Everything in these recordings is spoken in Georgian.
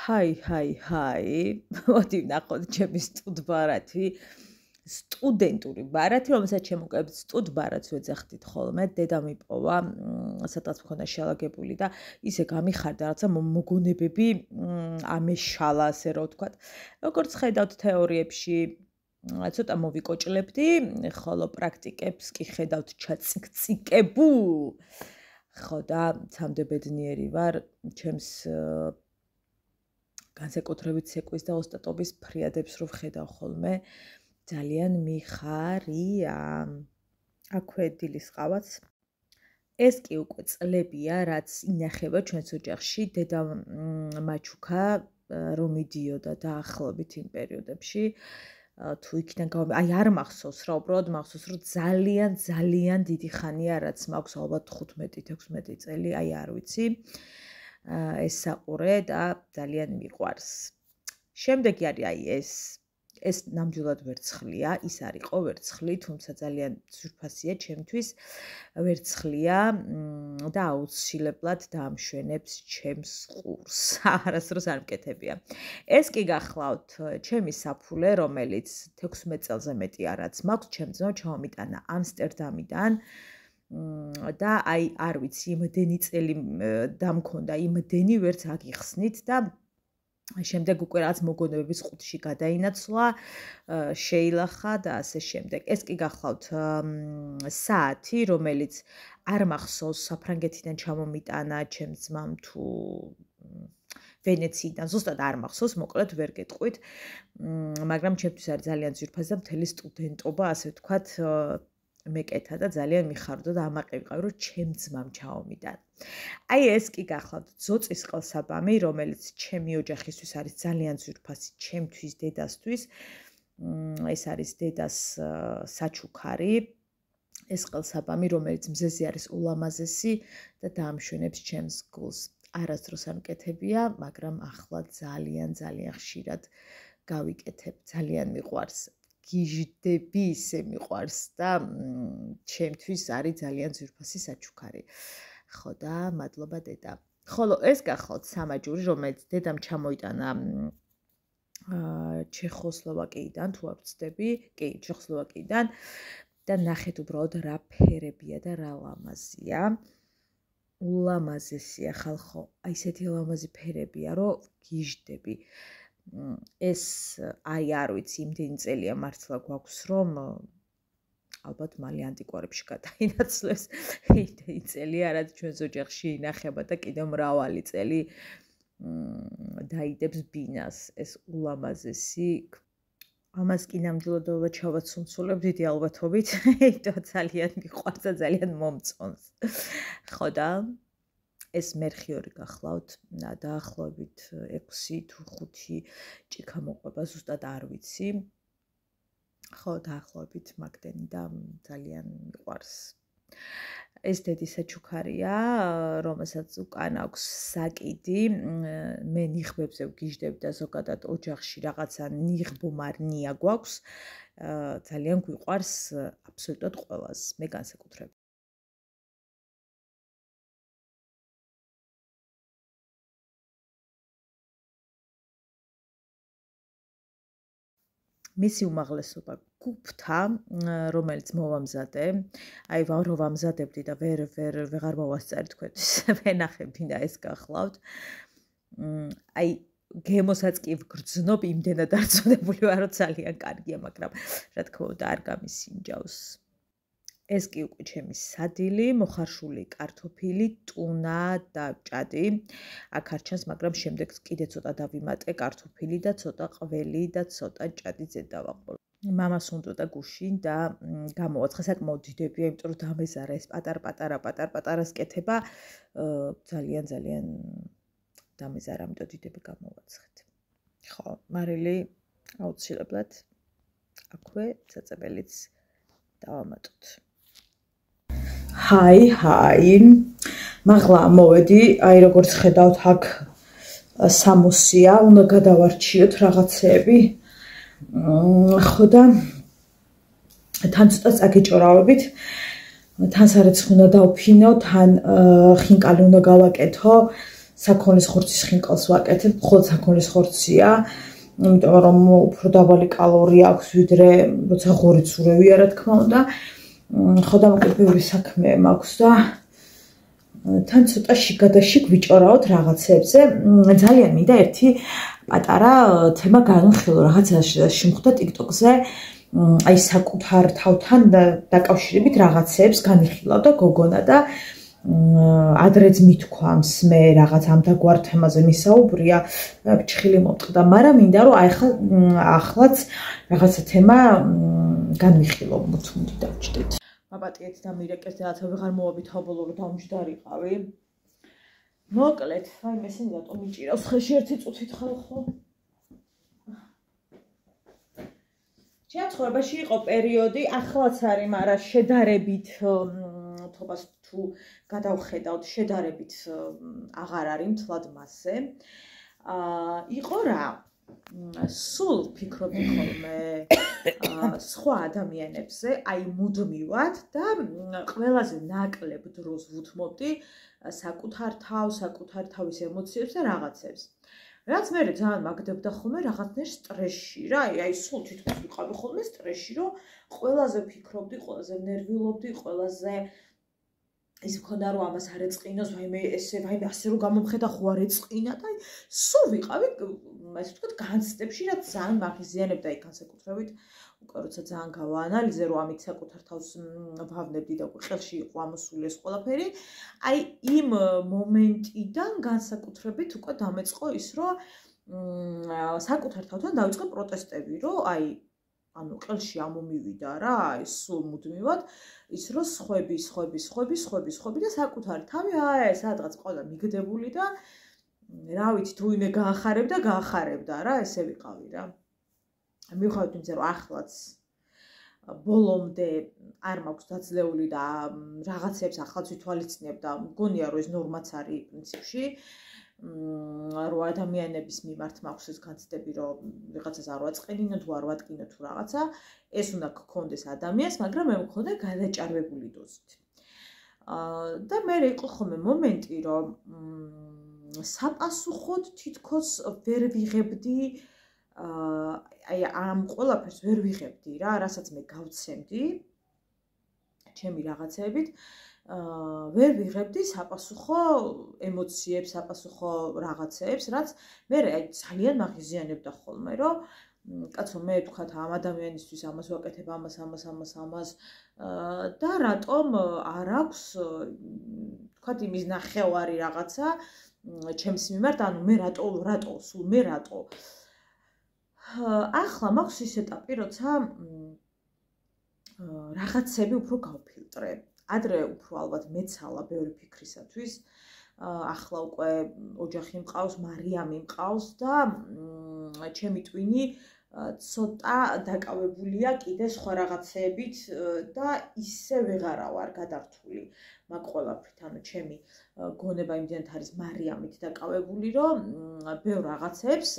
ჰაი, მოდი ვნახოთ ჩემი სტუდბარათი. სტუდენტური ბარათი, რომელსაც შემოკლებით სტუდბარათს ვეძახდით ხოლმე, დედამ იპოვა, სადღაც მქონდა შეალაგებული და ისე გამიხარდა, რაცა მოგონებები ამეშალა, ასე რომ ვთქვათ. როგორც ხედავთ თეორიებში, ცოტა მოვიკოჭლებდი, ხოლო პრაქტიკებს კი ხედავთ ჩაციკებულ. ხო და ცამდე ბედნიერი ვარ, ჩემს განსაკუთრებით ცეკვის და ოსტატობის ფრიადებს რო ვხედავ ხოლმე, ძალიან მიხარია. აქვე დილის ყავაც. ეს კი უკვე წლებია, რაც ინახება ჩვენს ოჯახში, დედა მაჩუკა რომ მიდიოდა დაახლოებით იმ პერიოდებში, თუ იქიდან აი არ მახსოვს რა, უბრალოდ მახსოვს, რომ ძალიან დიდი ხანია, რაც მაქვს ალბათ 15-16 წელი, აი არ ვიცი. ეს საყურე და ძალიან მიყვარს. შემდეგი არის აი ეს ნამდვილად ვერცხლია, ის არ იყო ვერცხლი, თუმცა ძალიან ძვირფასია ჩემთვის, ვერცხლია და აუცილებლად დაამშვენებს ჩემს ყურს. არასდროს არ მკეთებია. ეს კი გახლავთ ჩემი საფულე, რომელიც 16 წელზე მეტი არაც მაქვს, ჩემ ძმამ ჩამომიტანა ამსტერდამიდან. და აი არ ვიცი, იმდენი წელი დამქონდა, იმდენი ვერც აგიხსნით და შემდეგ უკვე რაც მოგონებების ყუთში გადაინაცვლა, შეილახა და ასე შემდეგ. ეს კი გახლავთ საათი, რომელიც არ მახსოვს საფრანგეთიდან ჩამომიტანა ჩემ ძმამ თუ ვენეციიდან, ზუსტად არ მახსოვს, მოკლედ ვერ გეტყვით, მაგრამ ჩემთვის არის ძალიან ძვირფასი და მთელი სტუდენტობა, ასე ვთქვათ, მეკეთა და ძალიან მიხარდა და ამაყი ვიყავი, რომ ჩემ ძმამ ჩამომიტანა. აი ეს კი გახლავთ ძოწის ყელსაბამი, რომელიც ჩემი ოჯახისთვის არის ძალიან ძვირფასი, ჩემთვის, დედასთვის. ეს არის დედას საჩუქარი. ეს ყელსაბამი, რომელიც მზეზე არის ულამაზესი და დაამშვენებს ჩემს გულს. არასდროს არ მკეთებია, მაგრამ ახლა ძალიან ხშირად გავიკეთებ, ძალიან მიყვარს. გიჟდები ისე მიყვარს და ჩემთვის არის ძალიან ძვირფასი საჩუქარი. ხო და მადლობა დედა. ხოლო ეს გახლავთ სამაჯური, რომელიც დედამ ჩამოიტანა ჩეხოსლოვაკიიდან, თუ არ ვცდები, კი, ჩეხოსლოვაკიიდან და ნახეთ უბრალოდ რა ფერებია და რა ლამაზია. ულამაზესია ხალხო, აი ესეთი ლამაზი ფერებია, რომ გიჟდები. ეს აი არ ვიცი, იმდენი წელია მართლა გვაქვს, რომ ალბათ მალე ანტიკვარებში გადაინაცვლეს. იმდენი წელია, რაც ჩვენს ოჯახში ინახება და კიდევ მრავალი წელი დაიდებს ბინას. ეს ულამაზესი. ამას კი ნამდვილად ჩავაცუნცულებ დიდი ალბათობით, და ძალიან მიყვარს და ძალიან მომწონს. ხო და ეს მერხიორი გახლავთ, დაახლოებით 6 თუ 5 ჭიქა მოყვება, ზუსტად არ ვიცი. ხო, დაახლოებით მაგდენი და ძალიან მიყვარს. ეს დედის საჩუქარია, რომელსაც უკან აქვს საკიდი, მე ნიღბებზე ვგიჟდები და ზოგადად ოჯახში რაღაცა ნიღბომარნია გვაქვს, ძალიან გვიყვარს აბსოლუტურად ყველას, მე განსაკუთრებით. მისი უმაღლესობა გუფთა, რომელიც მოვამზადე, აი რო ვამზადებდი და ვეღარ მოვასწარი თქვენთვის, ვენახებინა ეს გახლავთ. აი გემოსაც კი ვგრძნობ, იმდენად არ წოდებული ვარ, რომ ძალიან კარგია, მაგრამ რა თქმა უნდა არ გამისინჯავს. ეს კი უკვე ჩემი სადილი, მოხარშული კარტოფილი, ტუნა და ჭადი. აქ არ ჩანს, მაგრამ შემდეგ კიდე ცოტა დავიმატე კარტოფილი და ცოტა ყველი და ცოტა ჭადი ზედ დავაყოლ. მამას უნდა გუშინ და გამოვაცხა, საკმაოდ დიდებია, იმიტომ რომ დამეზარა ეს პატარ-პატარას კეთება, ძალიან დამეზარა, ამიტომ დიდები გამოვაცხეთ. ხო, მარილი აუცილებლად აქვე საწებელიც დავამატოთ. ჰაი, მაღლა მოვედი, აი როგორც ხედავთ, აქ სამოსია, უნდა გადავარჩიოთ რაღაცეები. ხო და თან ცოტა წაგეჭორავებით, თან სარეცხი უნდა დავფინო, თან ხინკალი უნდა გავაკეთო, საქონლის ხორცის ხინკალს ვაკეთებ, მხოლოდ საქონლის ხორცია, იმიტომ რომ უფრო დაბალი კალორია აქვს, ვიდრე როცა ღორიც ურევია, რა თქმა უნდა. ხო დამოკიდებული ბევრი საქმე მაქვს და თან ცოტა შიგადაშიგ ვიჭორავთ რაღაცებზე. ძალიან მინდა ერთი პატარა თემა განვიხილო, რაღაცა შემხვდა TikTok-ზე. აი საკუთარ თავთან დაკავშირებით რაღაცებს განიხილავ და გოგონა და ადრეც მithქვამს მე რაღაც ამ დაგვარ თემაზე მისაუბრია, ფჩხილი მომწყდა, მაგრამ მინდა რომ აი ახლაც რაღაცა თემა განვიხილო, მოთუნდი დავჭდეთ. მაპატიეთ და მირეკეთ რაღაცა ვეღარ მოვაბითავბოლო რომ დამჯდარიყავი. მოკლედ, აი მესენი რატომ მიჭირავს ხელში ერთი წუთით ხალხო? ჩემ ცხოვრებაში იყო პერიოდი, ახლაც არის, მაგრამ შედარებით თობას თუ გადავხედავთ, შედარებით აღარ არის მთლად მასზე. იყო რა, სულ ვფიქრობდი ხოლმე სხვა ადამიანებზე, აი მუდმივად და ყველაზე ნაკლებ დროს ვუთმობდი საკუთარ თავს, საკუთარ თავის ემოციებს და რაღაცებს. რაც მე ძალიან მაგდებდა ხოლმე რაღაცნაირ სტრესში რა, აი სულ თვითონ ვიყავი ხოლმე სტრესში, რომ ყველაზე ვფიქრობდი, ყველაზე ვნერვიულობდი, ყველაზე ის მქონდა რომ ამას არ ეწყინოს, ვაიმე ესე, ვაიმე ასე რომ გამომხედა ხო არ ეწყინა და სულ ვიყავი, ასე ვთქვათ, განცდებში, რაც ძალიან მაგიზიანებდა იქ განსაკუთრებით. უკვე როცა ძალიან გავაანალიზე, რომ ამით საკუთარ თავს ვავნებდი და ხელში იყო ამოსული ეს ყველაფერი, აი იმ მომენტიდან განსაკუთრებით უკვე დამეწყო ის, რომ საკუთარ თავთან დავიწყე პროტესტები, რომ აი ანუ ყელში ამომივიდა რა, ის სულ მუდმივად, ის რომ სხვები და საკუთარი თავი აი სადღაც ყოლა მიგდებული და რა ვიცი თუ იმე გაახარებდა რა, ესე ვიყავი რა. მივხვდით იმაზე რომ ახლაც ბოლომდე არ მაქვს დაძლეული და რაღაცებს ახლაც ვითვალისწინებ და მგონია რომ ეს ნორმაც არის პრინციპში. რომ ადამიანების მიმართ მაქვს ეს განცდები, რომ ვიღაცას არ ვაწყენინო თუ არ ვატკინო თუ რაღაცა, ეს უნდა გქონდეს ადამიანს, მაგრამ მე მქონდა გადაჭარბებული დოზით. და მე იყო ხოლმე მომენტი, რომ საპასუხოდ თითქოს ვერ ვიღებდი, აი ამ ყველაფერს ვერ ვიღებდი რა, რასაც მე გავცემდი ჩემი რაღაცებით. ვერ ვიღებდი საპასუხო ემოციებს, საპასუხო რაღაცებს, რაც მე აი ძალიან მაგიზიანებდა ხოლმე, რომ კაცო მე თქვათ ამ ადამიანისთვის ამას ვაკეთებ, ამას და რატომ არ აქვს თქვათ იმის ნახევარი რაღაცა ჩემს მიმართ, ანუ მე რატო, სულ მე რატო. ახლა მაქვს ის ეტაპი, როცა რაღაცები უფრო გავფილტრე. ადრე უფრო ალბათ მეცალა ბევრი ფიქრისათვის. ახლა უკვე ოჯახი მყავს, მარიამი მყავს და ჩემი ტვინი ცოტა დაკავებულია კიდე სხვა რაღაცეებით და ისე ვეღარა ვარ გადართული მაგ ყველაფრით. ანუ ჩემი გონება იმდენად არის მარიამით დაკავებული, რომ ბევრ რაღაცებს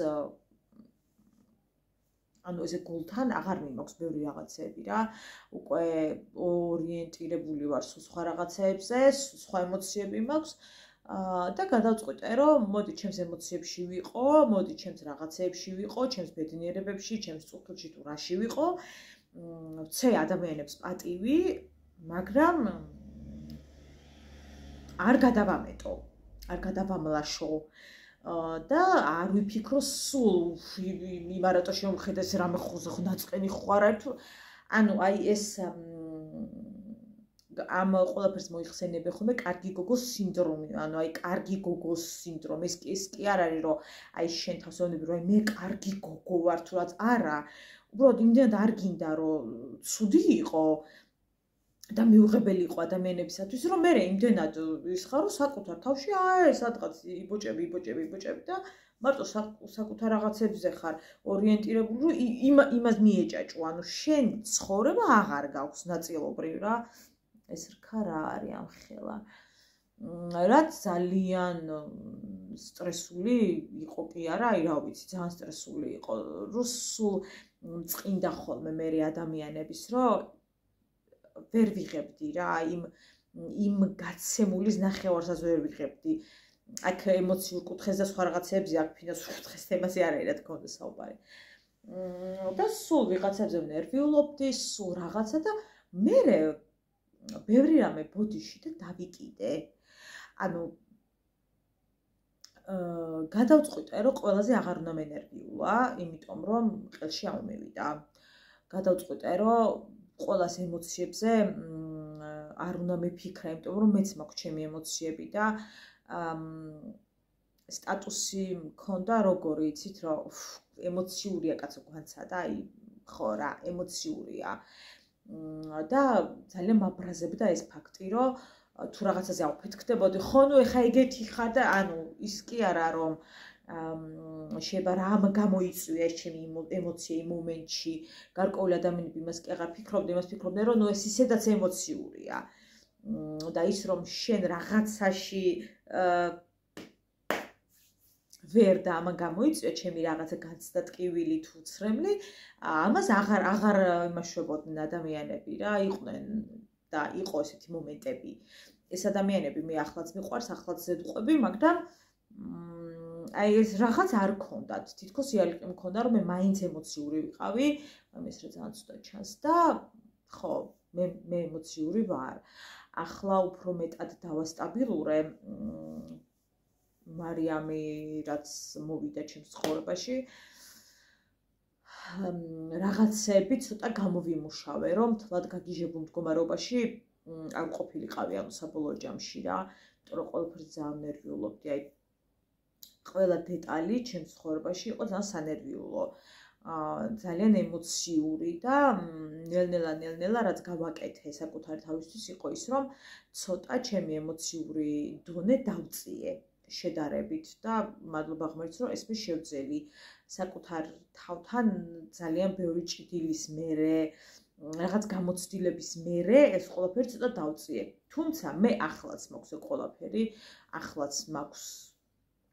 ანუ ესე გულთან აღარ მიმაქვს ბევრი რაღაცები რა. უკვე ორიენტირებული ვარ სხვა რაღაცეებზე, სხვა ემოციები მაქვს და გადავწყვიტე, რომ მოდი ჩემს ემოციებში ვიყო, მოდი ჩემს რაღაცეებში ვიყო, ჩემს ბედნიერებებში, ჩემს წუხილში თუ რაში ვიყო. ვცე ადამიანებს პატივი, მაგრამ არ გადავამეტო, არ გადავამლაშო. და არ ვიფიქრო სულ იმარატო შემოხედეს რამე ხუზე დაწყენი ხარ თუ ანუ აი ეს ამ ყველაფერს მოიხსენებენ ხოლმე კარგი გოგოს სინდრომი, ანუ აი კარგი გოგოს სინდრომი. ეს კი არ არის რომ აი შენ თავსოვნები რომ აი მე კარგი გოგო ვარ თუ რაც არა, უბრალოდ იმდენად არ გინდა რომ ცუდი იყო და მიუღებელი იყო ადამიანებისათვის, რომ მე იმდენად ის ხარ რომ საკუთარ თავში აი სადღაც იბოჭები და მარტო საკუთარ რაღაცებზე ხარ ორიენტირებული, რომ იმას მიეჭაჭო, ანუ შენ ცხოვრება აღარ გაქვს ნაწილობრივ რა. ეს რქა რა არის ამ ხელა. რაც ძალიან სტრესული იყო კი არა, აი რა ვიცი, ძალიან სტრესული იყო, რომ სულ წინდა ხოლმე მე ადამიანების, რომ ვერ ვიღებდი რა, იმ გაცემულის ნახევარსაც ვერ ვიღებდი. აქ ემოციურ კუთხეზე და სხვა რაღაცეებზე, აქ ფინანსურ კუთხეს თემაზე არ არის რა თქმა უნდა საუბარი. და სულ ვიღაცებზე ნერვიულობდი, სულ რაღაცა და მე ბევრი რამე ბოდიში და დავიკიდე. ანუ გადავწყვიტე, რომ ყველაზე აღარ უნდა მენერვიულა, იმიტომ რომ ყელში ამომივიდა. გადავწყვიტე, რომ ყველას ემოციებზე არ უნდა მეფიქრა, იმიტომ რომ მეც მაქვს ჩემი ემოციები და სტატუსი მქონდა როგორი, იცით, რომ ემოციურია კაცო გვანცა და აი ხო რა, ემოციურია. და ძალიან მაბრაზებდა ეს ფაქტი, რომ თუ რაღაცაზე ავფეთქდებოდი, ხო ნუ ეხა ეგეთი ხარ და ანუ ის კი არა რომ შეიძლება რამ გამოიწვია ეს ჩემი ემოცია იმ მომენტში. გარკვეული ადამიანები იმას კი აღარ ფიქრობდნენ, იმას ფიქრობდნენ, რომ ნუ ეს ისედაც ემოციურია. და ის რომ შენ რაღაცაში ვერ და ამან გამოიწვია ჩემი რაღაცა განცდა ტკივილი თუ ცრემლი, ამას აღარ იმაშვებოდნენ ადამიანები რა, იყვნენ და იყო ესეთი მომენტები. ეს ადამიანები მე ახლაც მიყვარს, ახლაც ზედუყვები, მაგრამ აი ეს რაღაც არ ქონდათ. თითქოს იალიყი მქონდა, რომ მე მაინც ემოციური ვიყავი, ამის რა ძალიან ცუდად ჩანს და ხო, მე ემოციური ვარ. ახლა უფრო მეტად დავასტაბილურე მარიამი რაც მოვიდა ჩემს ცხოვრებაში. რაღაცები ცოტა გამოვიმუშავე, რომ თლად გაგიჟებულ მდგომარეობაში არ ყოფილიყავი ანუ საბოლოო ჯამში რა, იმიტომ რომ ყველაფერზე ძალიან ნერვიულობდი, აი ყველა დეტალი ჩემს ცხოვრებაში იყო ძალიან სანერვიულო, ძალიან ემოციური და ნელ-ნელა რაც გავაკეთე საკუთარი თავისთვის იყო ის, რომ ცოტა ჩემი ემოციური დონე დავწიე შედარებით და მადლობა ღმერთს, რომ ეს მე შევძელი საკუთარ თავთან ძალიან ბევრი ჭიდილის მერე, რაღაც გამოცდილების მერე ეს ყველაფერი ცოტა დავწიე. თუმცა მე ახლაც მაქვს ეს ყველაფერი, ახლაც მაქვს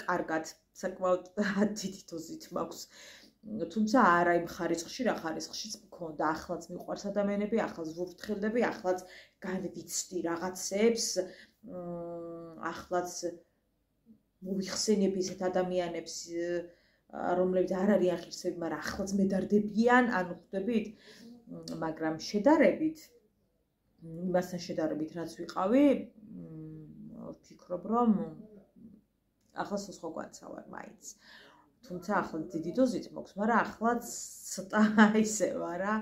კარგად, საკმაოდ დიდი დოზით მაქვს. თუმცა არა იმ ხარისხში, რა ხარისხშიც მქონდა. ახლაც მიყვარს ადამიანები, ახლაც ვუფრთხილდები, ახლაც განვიცდი რაღაცებს, ახლაც მოვიხსენებ ისეთ ადამიანებს, რომლებიც არ არიან ღირსები, მაგრამ ახლაც მედარდებიან, ანუ ხვდებით, მაგრამ შედარებით, იმასთან შედარებით, რაც ვიყავი, ვფიქრობ, რომ ახლა სხვა გვანცა ვარ მაინც. თუმცა ახლა დიდი დოზით მოქვს, მაგრამ ახლაც ცოტა ისე ვარ რა,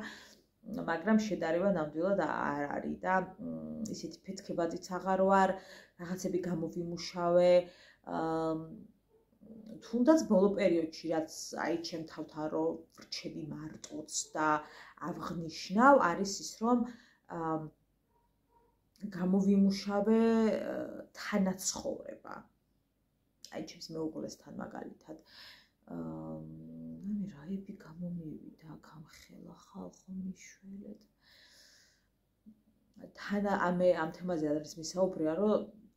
მაგრამ შედარება ნამდვილად არ არის და ისეთი ფეთქებადიც აღარ ვარ, რაღაცები გამოვიმუშავე. თუნდაც ბოლო პერიოდში რაც აი ჩემ თავთან რომ ვრჩები მარტოც და ავღნიშნავ არის ის რომ გამოვიმუშავე თანაცხოვრება. აი ჩემს მეუღლესთან მაგალითად მე რაები გამომივიდა გამხელა ხალხო მიშველეთ. ამ თემაზე არის მისაუბრია რომ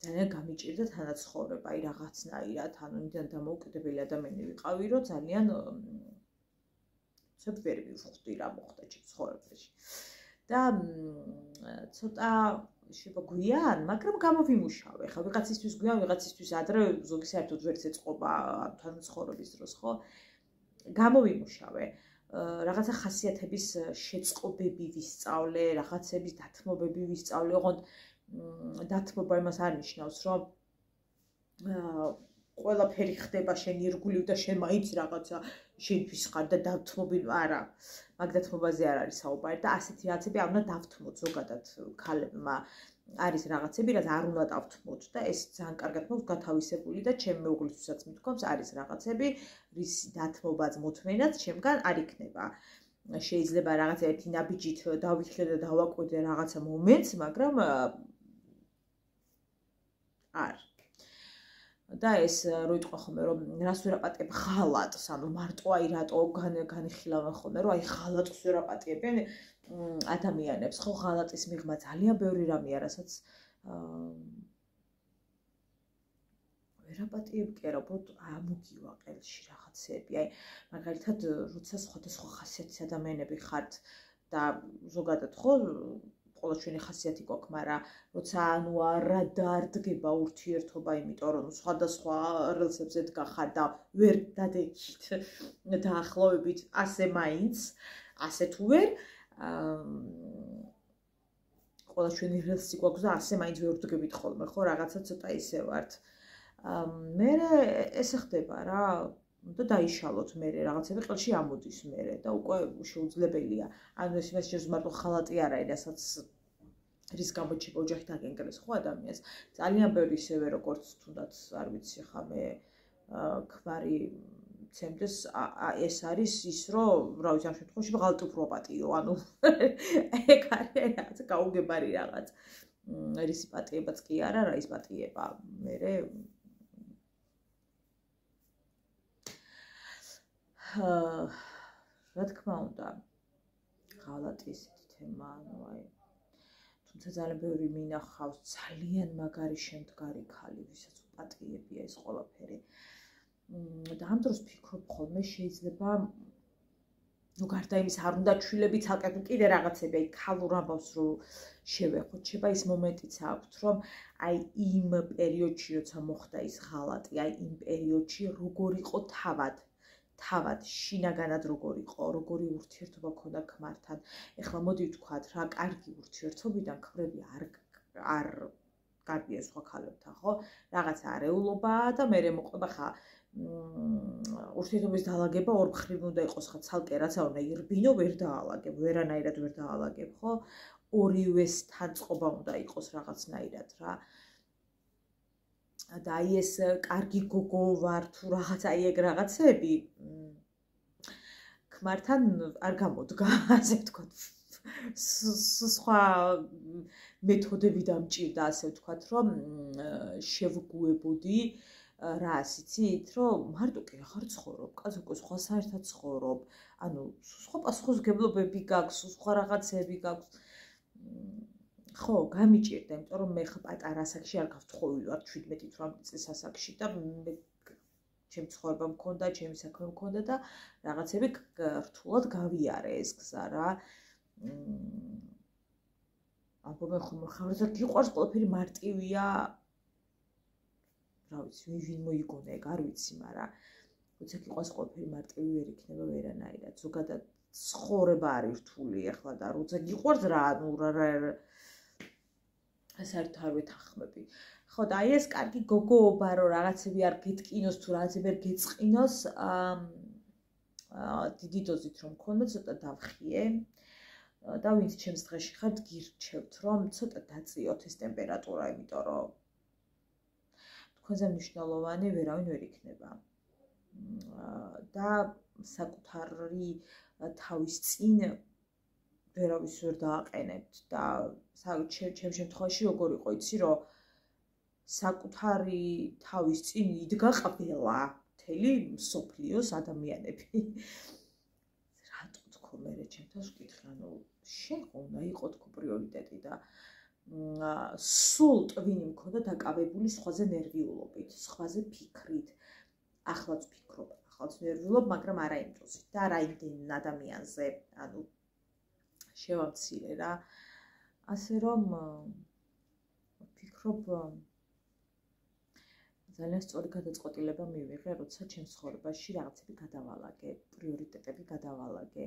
ძალიან გამიჭირდა თანაცხოვრება, აი რაღაცნაირად, ანუ იმდან დამოუკიდებელი ადამიანი ვიყავი, რომ ძალიან ცოტ ვერ მივხვდი რა მოხდა ჩემს ცხოვრებაში. და ცოტა შეიძლება გვიან, მაგრამ გამოვიმუშავე. ხა ვიღაცისთვის გვიან, ვიღაცისთვის ადრე, ზოგი საერთოდ ვერც ეწყობა თანაცხოვრების დროს, ხო? გამოვიმუშავე. რაღაცა ხასიათების შეწყობები ვისწავლე, რაღაცების დათმობები ვისწავლე, ოღონდ დათმობა იმას არ ნიშნავს, რომ ყველაფერი ხდება შენ ირგვლივ და შენ მაინც რაღაცა შენთვის ხარ და დავთმობი, არა, მაგ დათმობაზე არ არის საუბარი და ასეთი რაღაცები არ უნდა დავთმოთ ზოგადად ქალებმა. არის რაღაცები, რაც არ უნდა დავთმოთ და ეს ძალიან კარგად მოხდა გათავისებული და ჩემ მეუღლისთვისაც მithქვამს, არის რაღაცები, რის დათმობაც მოთმენაც ჩემგან არ იქნება. შეიძლება რაღაცა ერთი ნაბიჯით დავითლე და დავაკვირდე რაღაცა მომენტს, მაგრამ არ. და ეს რო იტყვა ხოლმე რომ რას ვერ აპატიებ ღალატს, ანუ მარტო აი რატო განიხილავენ ხოლმე რომ აი ღალატს ვერ აპატიებენ ადამიანებს, ხო ღალატის მიღმა ძალიან ბევრი რამეა, რასაც ვერ აპატიებ კი არა, უბრალოდ ამოგივა ყელში რაღაცები, აი მაგალითად როცა სხვადასხვა ხასიათის ადამიანები ხართ და ზოგადად ხო ყველა ჩვენი ხასიათი გვაქვს, მაგრამ როცა ანუ არადარდგება ურთიერთობა, იმიტომ რომ სხვადასხვა რელსებზე დგახარ და ვერ დადეგით დაახლოებით ასე მაინც, ასე თუ ვერ ყველა ჩვენი რელსი გვაქვს და ასე მაინც ვერ ვდგებით ხოლმე, ხო, რაღაცა ცოტა ისე ვართ. მე ესე ხდება რა და დაიშალოთ მე რაღაცები ყელში ამოდის მე და უკვე შეუძლებელია. ანუ ეს იმას შეიძლება მარტო ხალატი არ არის, რასაც რის გამოც ოჯახით აგენგრეს ხო ადამიანს. ძალიან ბევრი ისევე როგორც თუნდაც არ ვიცი ხა მე ქმარი ცემდეს ეს არის ის რომ რა ვიცი ამ შემთხვევაში ღალატი უფრო პატიო. ანუ ეგ არის რაღაც გაუგებარი რაღაც. რისი პატიებაც კი არა, რა ის პატიება. მე რა თქმა უნდა, ღალატი ისეთი თემა, ანუ აი თუმცა ძალიან ბევრი მინახავს ძალიან მაგარი შემდგარი ქალი, ვისაც უპატიებია ეს ყველაფერი. და ამ დროს ვფიქრობ ხოლმე შეიძლება ну გარდა იმის არ უნდა ჩვილები ცალკე კიდე რაღაცები აი ქალურ ამბავს რო შევეხოთ, შეიძლება ის მომენტიც აქვთ, რომ აი იმ პერიოდში როცა მოხდა ის ღალატი, აი იმ პერიოდში როგორ იყო თავად შინაგანად როგორ იყო, როგორი ურთიერთობა ქონდა ქმართან. ეხლა მოდი ვთქვათ რა, კარგი ურთიერთობიდან ქმრები არ გარბიან სხვა ქალებთან, ხო? რაღაცა არეულობაა და მე მოყვება ხა ურთიერთობის დაალაგება ორ მხრივ უნდა იყოს ხა ცალკე რაცა უნდა ირბინო, ვერ დაალაგებ, ვერანაირად ვერ დაალაგებ, ხო? ორივესთან წყობა უნდა იყოს რაღაცნაირად რა. და აი ეს კარგი გოგო ვარ თუ რაღაც აი ეგ რაღაცები ქმართან არ გამოდგა, ასე ვთქვათ. სხვა მეთოდები დამჭირდა, ასე ვთქვათ, რომ შევგუებოდი რას იცით, რომ მარტო კი აღარ ცხოვრობ, კაცო უკვე სხვა საერთოდ ცხოვრობ, ანუ სხვა პასუხისმგებლობები გაქვს, სხვა რაღაცები გაქვს. ხო, გამიჭირდა, იმიტომ რომ მე ხა პატარა ასაკში არ გავთხოვილი ვარ 17-18 წლის ასაკში და მე ჩემი ცხოვრება მქონდა, ჩემი საქმე მქონდა და რაღაცები რთულად გავიარე ეს გზა რა. ალბათ ხომ ხარზე გიყვარს ყველაფერი მარტივია. რა ვიცი, ვინ მოიგონა ეგ არ ვიცი, მაგრამ როცა გიყვარს ყველაფერი მარტივი ვერ იქნება ვერანაირად. ზოგადად ცხოვრება არის რთული ახლა და როცა გიყვარს რა, ანუ რა საერთოდ არ ვეთანხმები. ხო და აი ეს კარგი გოგოობა რომ რაღაცები არ გეტკინოს თუ რაღაცები არ გეწყინოს, დიდი დოზით რომ მქონდა ცოტა დავხიე. და ვინც ჩემს დღეში ხართ გირჩევთ რომ ცოტა დაწიოთ ეს ტემპერატურა, იმიტომ რომ თქვენზე მნიშვნელოვანი ვერავინ ვერ იქნება. და საკუთარი თავის წინ ვერავის ვერ დააყენებთ და ჩემ შემთხვევაში როგორ იყო იცი რომ საკუთარი თავის წინ იდგა ყველა მთელი მსოფლიოს ადამიანები. რატო თქო მე ჩემთავს ვკითხე, ანუ შენ ხო უნდა იყო თქო პრიორიტეტი და სულ ტვინი მქონდა დაკავებული სხვაზე ნერვიულობით, სხვაზე ფიქრით. ახლაც ვფიქრობ, ახლაც ნერვიულობ, მაგრამ არა იმ დროზე და არა იმ ადამიანზე, ანუ შევამცირე რა. ასე რომ ვფიქრობ ძალიან სწორი გადაწყვეტილება მივიღე, როცა ჩემს ცხოვრებაში რაღაცები გადავალაგე, პრიორიტეტები გადავალაგე.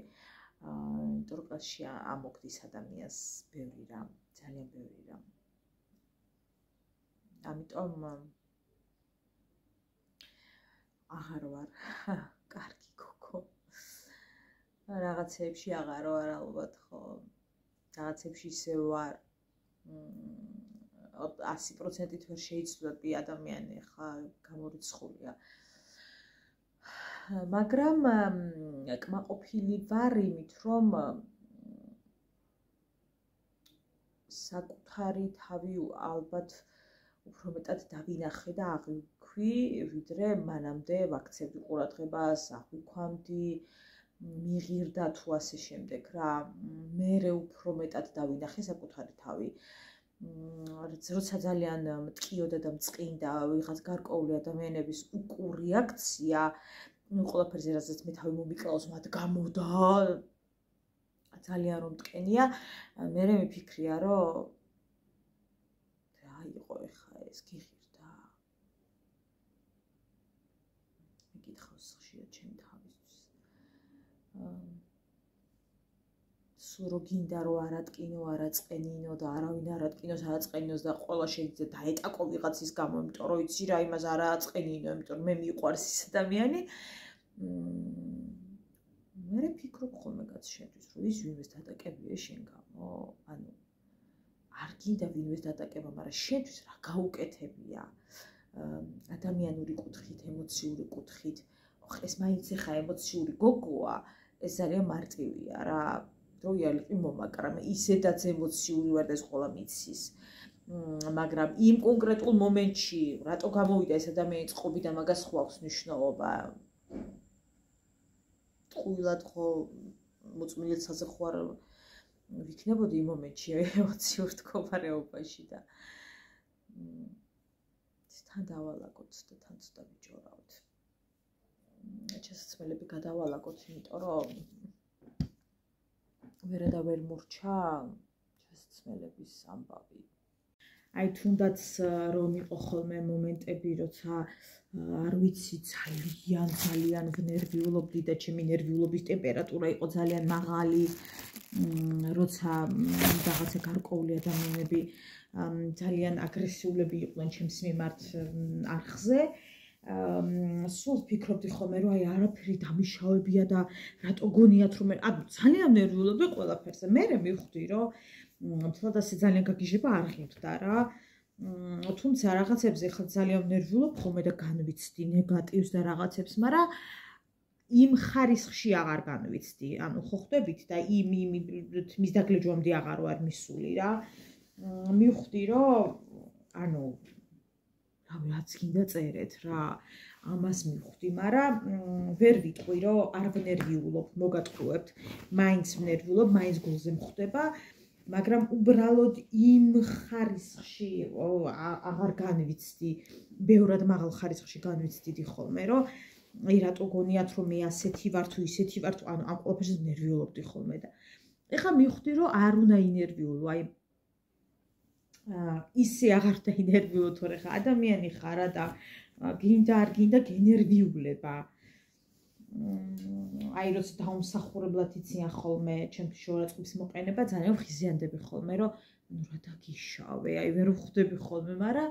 იმიტომ რომ კლასში ამოგდის ადამიანს ბევრი რამ, ძალიან ბევრი რამ. ამიტომ აღარ ვარ კარგი გოგო. რაღაცებში აღარ ვარ ალბათ, ხო. რაღაცებში ისე ვარ 100%-ით ვერ შეიცვლები ადამიანი, ხა გამორიცხულია. მაგრამ კმაყოფილი ვარ იმით, რომ საკუთარი თავი ალბათ უფრო მეტად დავინახე და აღვიქვი, ვიდრე მანამდე ვაქცევდი ყურადღებას, აღვიქვამდი, მიღირდა თუ ასე შემდეგ რა. მერე უფრო მეტად დავინახე საკუთარი თავი. როცა ძალიან მტკიოდა და მწყინდა ვიღაც გარკვეული ადამიანების უკურეაქცია, ყველაფერზე რასაც მე თავი მომიკლავს მათ გამოდა ძალიან რომ მტკენია, მე მიფიქრია, რომ რა იყო ეხა ეს გიღირდა. მეკითხავს ხშირად ჩემ თავისთვის. სულ რო გინდა რომ არატკინო, არაწყენინო და არავინ არატკინოს, არაწყენინოს და ყველა შეიძლება დაეტაკო ვიღაცის გამო, იმიტომ რომ იცი რა იმას არაწყენინო, იმიტომ რომ მე მიყვარს ის ადამიანი. მე ვფიქრობ ხოლმე კაც შენთვის, რომ ის ვინმეს დატაკებია შენ გამო, ანუ არ გინდა ვინმეს დატაკება, მაგრამ შენთვის რა გაუკეთებია ადამიანური კუთხით, ემოციური კუთხით. ეს მაინც ეხა ემოციური გოგოა, ეს ძალიან მარტივია რა. დროიალი ყი მომაკრა, მე ისედაც ემოციური ვარ და ეს ყველა მიცის. მაგრამ იმ კონკრეტულ მომენტში რატო გამოვიდა ეს ადამიანი წყობიდან, მაგას ხო აქვს მნიშვნელობა. ყვილად ხო მოწმილეცაზე ხო არ ვიქნებოდი იმ მომენტში ემოციურ მდგომარეობაში და თან დავალაგოთ და თან ცოტა ვიჯორავთ. შესაძლებელი გადავალაგოთ, იმიტომ რომ ვერა და ვერ მორჩა შესაძლებლების ამბავი. აი თუნდაც რომ იყო ხოლმე მომენტები, როცა არ ვიცი, ძალიან ვნერვიულობდი და ჩემი ნერვიულობის ტემპერატურა იყო ძალიან მაღალი, როცა რაღაცა გარკვეული ადამიანები ძალიან აგრესიულები იყვნენ ჩემს მიმართ არხზე. სულ ვფიქრობდი ხოლმე, რომ აი არაფერი დამიშავებია და რატო გონიათ რომ ანუ ძალიან ნერვიულობდი ყველაფერზე. მე მივხვდი, რომ მთლად ასე ძალიან გაგიჟება არ ღირდა რა. თუმცა რაღაცებზე ხალ ძალიან ნერვიულობ ხოლმე და განვიცდი ნეგატივს და რაღაცებს, მაგრამ იმ ხარისხში აღარ განვიცდი. ანუ ხო ხვდებით და იმ მის დაგლეჯვამდე აღარ ვარ მისული რა. მივხვდი, რომ ანუ რაც გინდა წერეთ რა. ამას მივხვდი, მაგრამ ვერ ვიტყვი, რომ არ ვნერვიულობ, მოგატყუებთ. მაინც ვნერვიულობ, მაინც გულზე მხვდება. მაგრამ უბრალოდ იმ ხარისხში აღარ განვიცდი, ბევრად მაღალ ხარისხში განვიცდიდი ხოლმე, რომ აი რატო გონიათ რომ მე ასეთი ვარ თუ ისეთი ვარ, ანუ ამ ყველაფერზე ნერვიულობდი ხოლმე და ეხლა მივხვდი, რომ არ უნდა ინერვიულო, აი ისე აღარ დაინერვიულო, თორე ხა ადამიანი ხარ და გინდა არ გინდა გენერვიულება. აი როცა დაუმსახურებლად იციან ხოლმე ჩემთვის შორაწყვის მოყენება, ძალიან ვხიზიანდები ხოლმე, რომ ნუ რა დაგიშავე, აი ვერ ვხვდები ხოლმე, მაგრამ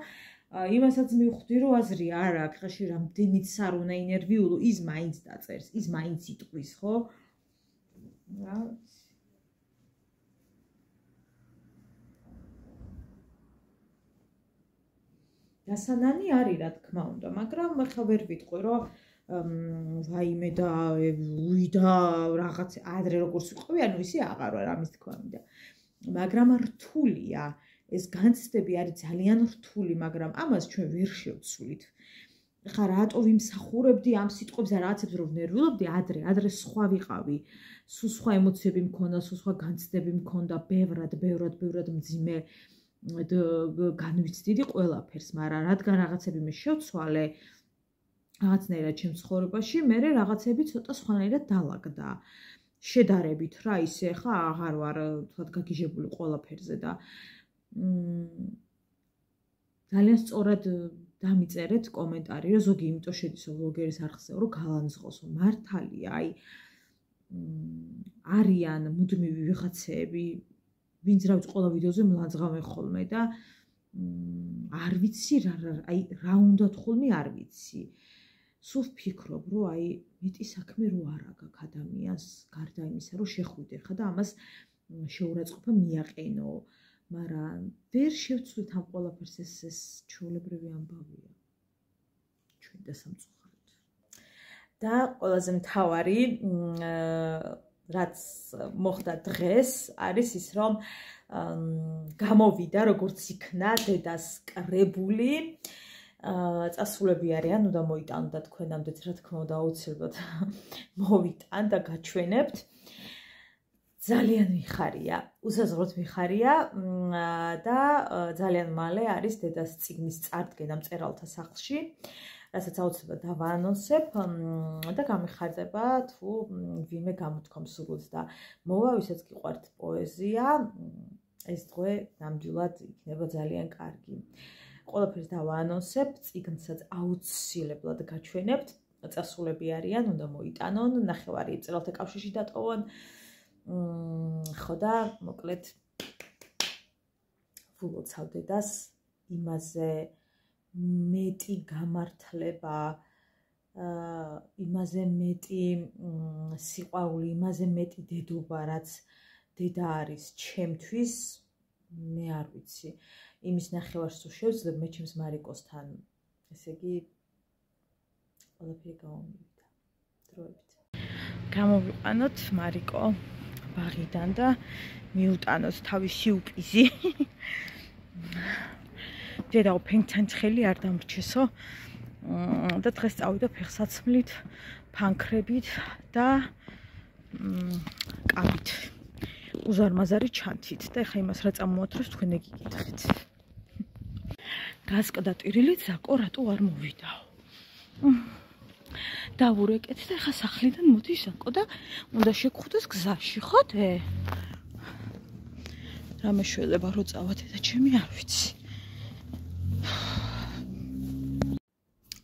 იმასაც მივხვდი, რომ აზრი არ აქვს, ხაში რამდენიც არ უნდა ინერვიულო, ის მაინც დაწერს, ის მაინც იტყვის, ხო? რა დასანანი არის, რა თქმა უნდა, მაგრამ ახლა ვერ ვიტყვი, რომ ვაიმე და უი და რაღაც ადრე როგორც ვიყავი, ანუ ისე აღარ ვარ ამის თქვა მინდა. მაგრამ რთულია, ეს განცდები არის ძალიან რთული, მაგრამ ამას ჩვენ ვერ შევცვლით. ხა რატო ვიმსახურებდი ამ სიტყვებს და რაღაცებს რომ ვნერვიულობდი, ადრე სხვა ვიყავი. სულ სხვა ემოციები მქონდა, სულ სხვა განცდები მქონდა, ბევრად მძიმე განვიცდიდი ყველაფერს, მაგრამ რადგან რაღაცები მე შევცვალე რაღაცნაირად ჩემ ცხოვრებაში, მე რაღაცები ცოტა სხვანაირად დაალაგდა. შედარებით რა, ისე ხა აღარ ვარ თქვათ გაგიჟებული ყველაფერზე და ძალიან სწორად დამიწერეთ კომენტარი, რომ ზოგი იმიტომ შედის ბლოგერის არხზე, რომ გალანძღოსო. მართალია, აი არიან მუდმივი ვიღაცები, ვინც რა ვიცი ყველა ვიდეოზე მლანძღავენ ხოლმე და არ ვიცი რა უნდა ხოლმე არ ვიცი. სულ ვფიქრობ, რომ აი მეტი საქმე რო არ აქვს ადამიანს, გარდა იმისა, რომ შეხვიდე ხა და ამას შეურაცხყოფა მიაყენო, მაგრამ ვერ შევცვლით ამ ყველაფერს, ეს ჩვეულებრივი ამბავია ჩვენ დასამწუხაროდ. და ყველაზე მთავარი რაც მოხდა დღეს არის ის, რომ გამოვიდა როგორც იქნა დედას კრებული. წასულები არიან, ნუ და მოიტანდა თქვენამდე, რა თქმა უნდა, აუცილებლად მოვიტან და გაჩვენებთ. ძალიან მიხარია, უსაზღვროდ მიხარია და ძალიან მალე არის დედას წიგნის წარდგენა მწერალთა სახლში. რასაც აუცილებლად დავაანონსებ და გამიხარდება თუ ვინმე გამოთქვამს სურვილს და მოვა, ვისაც გიყვართ პოეზია, ეს დღე ნამდვილად იქნება ძალიან კარგი. ყველაფერს დავაანონსებ, წიგნსაც აუცილებლად გაჩვენებთ, წასულები არიან, უნდა მოიტანონ, ნახევარი მწერალთა კავშირში დატოვონ. ხო და მოკლედ ვულოცავ დედას იმაზე მეტი გამართლება, იმაზე მეტი სიყვარული, იმაზე მეტი დედობა, რაც დედა არის ჩემთვის, მე არ ვიცი. იმის ნახევარს თუ შევძლებ, მე ჩემს მარიკოსთან, ესე იგი ყველაფერი გამომივიდა დროებით. გამოვიყვანოთ მარიკო ბაღიდან და მიუტანოთ თავისი უპიზი. ჯერაო ფენჩანჩხელი არ დამრჩესო და დღეს წავიდა ფეხსაცმლით, ფანქრებით და კაბით. უზარმაზარი ჩანთით და ეხა იმას რა წამოათროს თქვენ ეგიგითხეთ. გასკდა ტირილით ზაკო რატო არ მოვიდაო. დავურეკეთ და ეხა სახლიდან მოდის ზაკო და უნდა შეგხვდეს გზაში, ხოდე? რამე შველება რო წავადე და ჩემი არ ვიცი.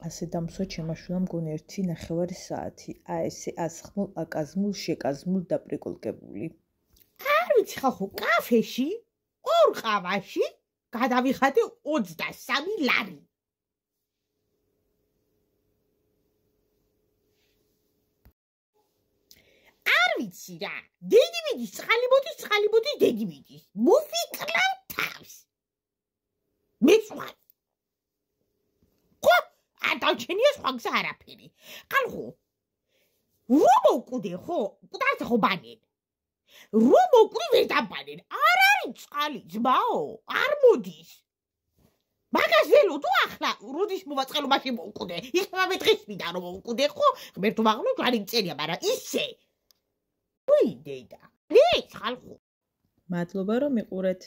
ასე დამსვა ჩემაშვილა მგონი 1.5 საათი. ესე ასხმულ, აკაზმულ, შეკაზმულ და პრიკოლკებული. არ ვიცი ხალხო, კაფეში, 2 ყავაში გადავიხადე 23 ლარი. არ ვიცი რა, დედი მიდის, წყალი მოდის, დედი მიდის. მოვიკლავ თავს. მეც ვარ. ხო, არ დავჩენია სხვა გზა არაფერი. ხალხო, რომ მოვკვდე ხო, კუდარზე ხო ბანენ. რომ მოვკვდი ვერ დაბანენ. არ არის წყალი, ძმაო, არ მოდის. მაგას ველო თუ ახლა, როდის მოვაწყელო მაშინ მოვკვდე. იქნება დღეს მინდა რომ მოვკვდე ხო, ღმერთო მაღლო ჯვარი მწერია, მაგრამ ისე. უი დედა. ეს ხალხო. მადლობა რომ მიყურეთ.